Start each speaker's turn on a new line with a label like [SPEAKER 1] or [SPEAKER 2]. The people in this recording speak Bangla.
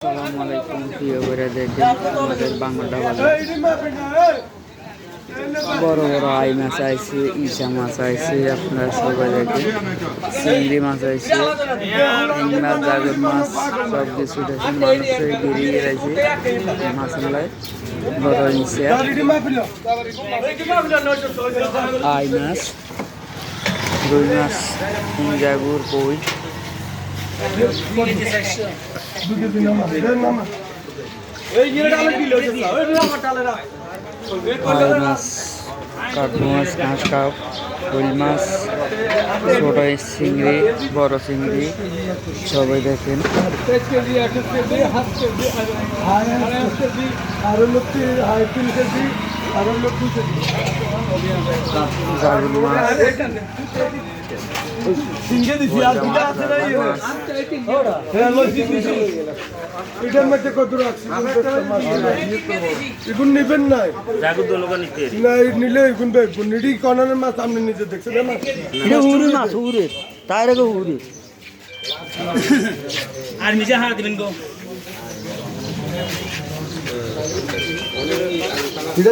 [SPEAKER 1] আসসালামু আলাইকুম প্রিয় করে দেখবেন আমাদের বাংলা বাজার বড় বড় আই মাছ আইছে, ইসা মাছ আইছে, আপনারা সবাই দেখেন চিংড়ি মাছ আইছে, ইংলা জাগর মাছ সব কিছু দেখেন মানুষে বেরিয়ে গেছে মাছ মেলায় বড় ইসা আই মাছ, রুই মাছ, জাগুর, কই মাছ, কাঠু মাছ, কাঁচ কাপ, শোল মাছ, ছোট চিংড়ি, বড় চিংড়ি সবাই দেখেন। জাগুর মাছ,
[SPEAKER 2] এটার মধ্যে কত রাখছি এখন নেবেন নাই না নিলে এখন দেখবো নিডি কর্নারের মাছ আপনি নিজে দেখছেন না
[SPEAKER 1] মাছ উড়ে তার আগে উড়ে
[SPEAKER 3] আর নিজে হাত দিবেন গো
[SPEAKER 2] এটা